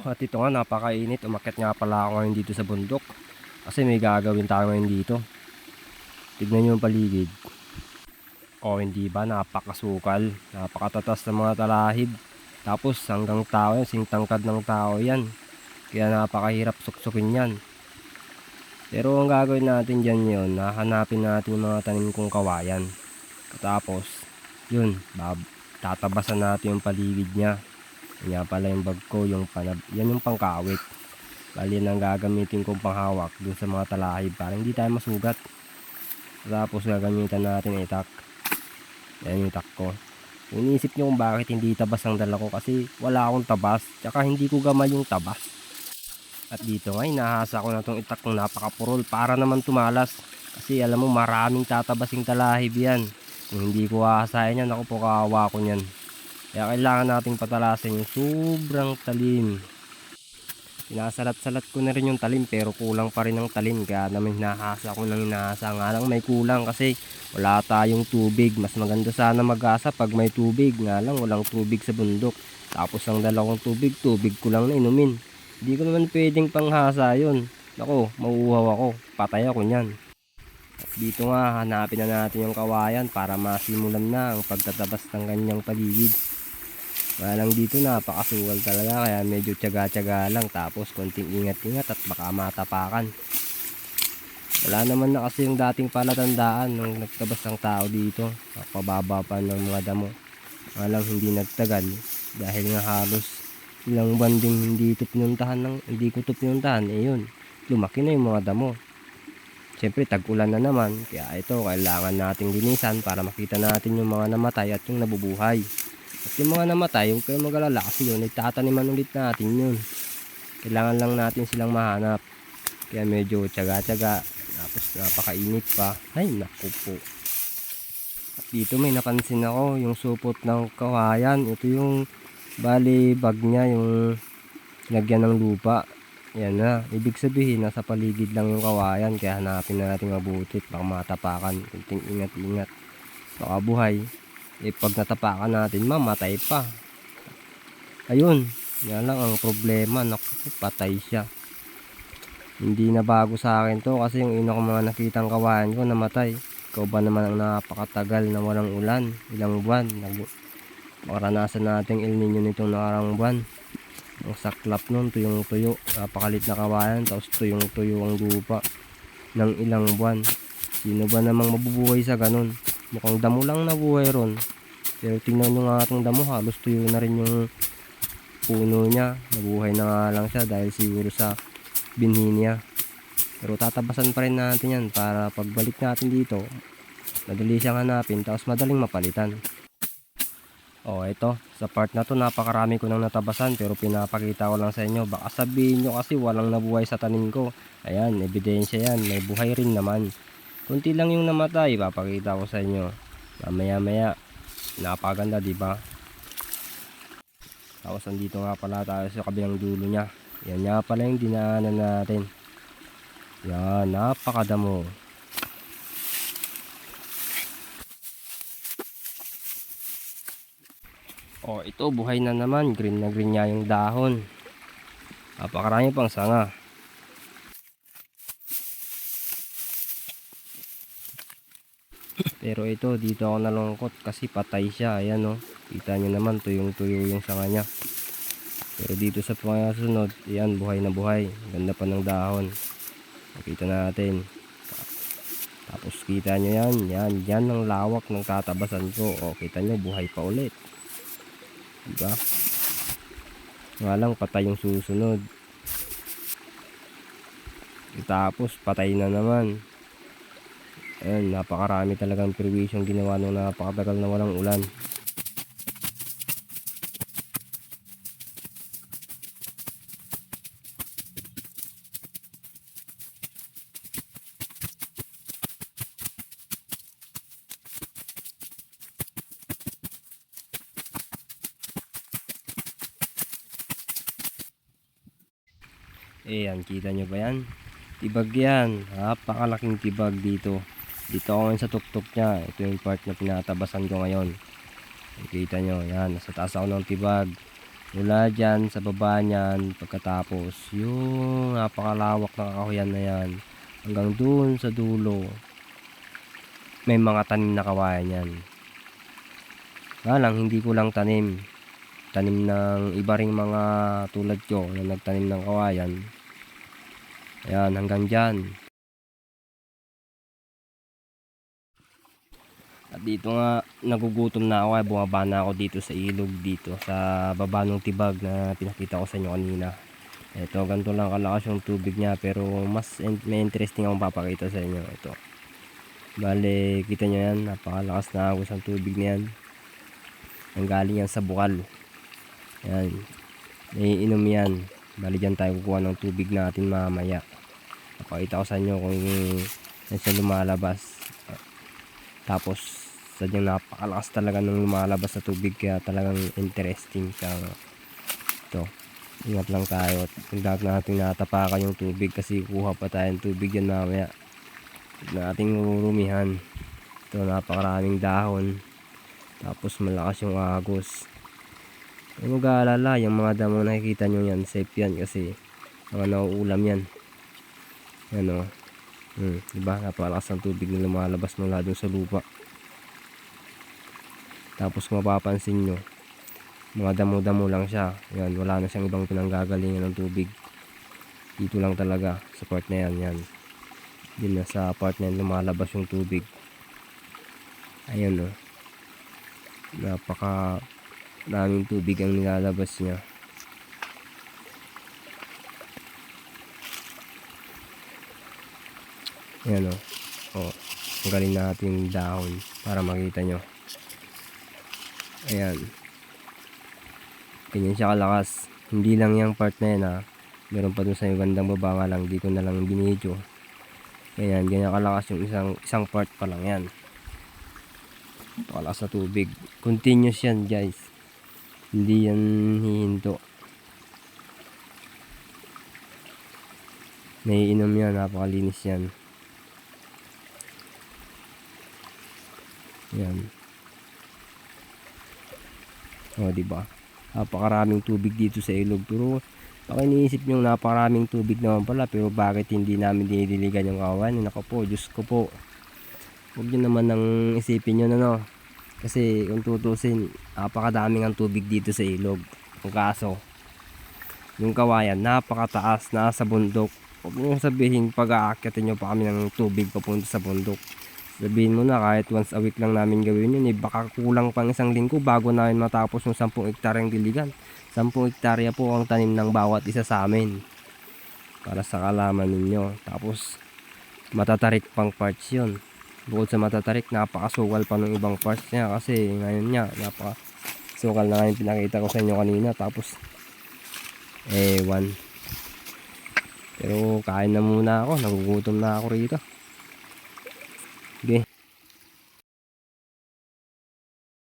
At ito nga, napakainit. Umakyat nga pala ako ngayon dito sa bundok. Kasi may gagawin tayo ngayon dito. Tignan nyo yung paligid. O hindi ba, napakasukal. Napakatatas ng mga talahib. Tapos hanggang tao yan, singtangkad ng tao yan. Kaya napakahirap suksukin yan. Pero ang gagawin natin dyan yun, hahanapin natin yung mga tanim kong kawayan. Tapos, yun, tatabasan natin yung paligid niya. Yan pala yung bag ko, yan yung pangkawit. Bali yan ang gagamitin kong panghawak dun sa mga talahib para hindi tayo masugat. Tapos gagamitan natin itak. Yan yung itak ko. Iniisip nyo kung bakit hindi tabas ang dala ko kasi wala akong tabas. Tsaka hindi ko gamal yung tabas. At dito nga, inahasa ko na itong itak ng napakapurol para naman tumalas. Kasi alam mo, maraming tatabasing talahib yan. Kung hindi ko hahasain yan, ako po kawawa ko yan. Kaya kailangan nating patalasin yung sobrang talim. Pinasalat-salat ko na rin yung talim pero kulang pa rin ang talim. Kaya naman hinahasa ko nang hinahasa. Nga lang may kulang kasi wala tayong tubig. Mas maganda sana mag-asa pag may tubig. Nga lang walang tubig sa bundok. Tapos ang dalawang tubig ko lang na inumin. Hindi ko naman pwedeng panghasa yun. Nako, mauuhaw ako. Patay ako nyan. At dito nga, hanapin na natin yung kawayan para masimulan na ang pagtatabas ng kanyang paligid. Lang dito napakasuwal talaga kaya medyo tiyaga-tiyaga lang tapos konting ingat-ingat at baka matapakan. Wala naman na kasi yung dating palatandaan nung nagtabas ng tao dito. Pababa pa ng mga damo. Lang hindi nagtagal dahil nga halos ilang buwan ding hindi ko ito pinuntahan. Yun, lumaki na yung mga damo. Siyempre tag-ulan na naman kaya ito kailangan nating linisan para makita natin yung mga namatay at yung nabubuhay. At yung mga namatay, huwag kayong mag-alala kasi yun, itataniman ulit natin yun. Kailangan lang natin silang mahanap. Kaya medyo tiyaga-tiyaga. Tapos napakainit pa. Ay, naku po. At dito may napansin ako, yung supot ng kawayan. Ito yung bali bag niya, yung lagyan ng lupa. Yan na. Ibig sabihin, nasa paligid lang yung kawayan. Kaya hanapin na natin mabuti. Baka matapakan. Kunting ingat-ingat. Baka buhay. Pag natapakan natin mamatay pa. Ayun, yan lang ang problema. Naku, patay siya. Hindi na bago sa akin to kasi yung ina ko mga nakitang kawayan ko namatay. Ikaw ba naman ang napakatagal na walang ulan, ilang buwan. Maranasan natin El Nino nitong nakarang buwan. Ang saklap nun, tuyong tuyo. Napakalit na kawayan tapos tuyong tuyo ang lupa ng ilang buwan. Sino ba namang mabubuhay sa ganun? Mukhang damo lang nabuhay ron. Pero tingnan nyo nga itong damo, halos tuyo na rin yung puno niya. Nabuhay na nga lang siya dahil siguro sa binhi niya. Pero tatabasan pa rin natin yan para pagbalik natin dito, madali siyang hanapin tapos madaling mapalitan. Ito, sa part na to napakarami ko nang natabasan pero pinapakita ko lang sa inyo. Baka sabihin nyo kasi walang nabuhay sa tanim ko. Ayan, ebidensya yan, may buhay rin naman. Kunti lang yung namatay, papakita ko sa inyo. Mamaya-maya, napaganda, di ba? Tapos andito nga pala tayo sa kabilang dulo niya. Yan nga pala yung dinaanan natin. Yan, napakadamo. Ito buhay na naman, green na green niya yung dahon. Napakarami pang sanga. Pero ito, dito ako nalungkot kasi patay siya. Ayan o, kita nyo naman, tuyong-tuyo yung sanga niya. Pero dito sa sunod, ayan, buhay na buhay. Ganda pa ng dahon. Nakita natin. Tapos kita nyo yan ang lawak ng tatabasan ko. Kita nyo, buhay pa ulit. Diba? Nga lang, patay yung susunod. Tapos, patay na naman. Ayan, napakarami talagang perwisyong ginawa nung napakatagal na walang ulan. Ayan, kita nyo ba yan? Tibag yan. Napakalaking tibag dito. Dito ako ngayon sa tuktok niya. Ito yung part na pinatabasan ko ngayon. Kita nyo, yan. Nasa taas ako ng tibag. Mula dyan sa baba niyan, pagkatapos yung napakalawak na kakahuyan na yan hanggang dun sa dulo, may mga tanim na kawayan yan. Nga lang hindi ko lang tanim ng iba ring mga tulad ko na nagtanim ng kawayan. Ayan, hanggang dyan. At dito nga, nagugutom na ako ay bumaba na ako dito sa ilog dito sa baba ng tibag na pinakita ko sa inyo kanina. Ito, ganito lang kalakas yung tubig niya, pero may interesting akong papakita sa inyo. Ito, bale, kita nyo yan, napakalakas na agos ang tubig na yan. Ang galing yan sa bukal. Yan, naiinom yan. Bale, dyan tayo kukuha ng tubig natin mamaya. Papakita ko sa inyo kung yan siya lumalabas. Tapos sadyang napakalakas talaga nung lumalabas sa tubig, kaya talagang interesting siya. Ito, ingat lang tayo at hindi natin natapakan yung tubig kasi kuha pa tayong tubig yan mamaya. Huwag nating rurumihan. Ito, napakaraming dahon, tapos malakas yung agos. Huwag mag-aalala, yung mga damo nakikita nyo yan, safe yan kasi mga nauulam yan. Yan o, diba, napakalakas ng tubig na lumalabas mula dun sa lupa. Tapos kung mapapansin nyo, mga damo-damo lang siya. Yan, wala na siyang ibang pinanggagalingan ng tubig. Dito lang talaga sa part na yan. Yan, din na sa part na yan lumalabas yung tubig. Ayan o, napaka daming tubig ang nilalabas niya. Ayan o, tanggalin natin yung dahon para makita nyo. Ayan, ganyan siya kalakas. Hindi lang yung part na yan ha, meron pa dun sa bandang baba nga lang, di ko na lang binidyo. Ayan, ganyan kalakas yung isang part pa lang yan. Kalakas na tubig, continuous yan guys, hindi yan hihinto. Naiinom yan, napakalinis yan. Yan. O, diba? Napakaraming tubig dito sa ilog. Pero, baka iniisip nyo napakaraming tubig naman pala. Pero, bakit hindi namin dinidiligan yung kawan? Nako po, Diyos ko po. Huwag nyo naman nang isipin nyo na, no? Kasi, kung tutusin, napakadaming ang tubig dito sa ilog. Ang kaso, yung kawayan, napakataas, nasa bundok. Huwag nyo sabihin, pag-aakyatin nyo pa kami ng tubig papunta sa bundok. Sabihin mo na kahit once a week lang namin gawin yun, baka kulang pang 1 linggo bago namin matapos yung 10 hektaryang diligan. 10 hektarya po ang tanim ng bawat isa sa amin, para sa kalaman ninyo. Tapos matatarik pang parts yun. Bukod sa matatarik, napakasukal pa ng ibang parts niya, kasi ngayon niya napakasukal na ngayon pinakita ko sa inyo kanina. Tapos ewan, pero kain na muna ako, nagugutom na ako rito. Okay.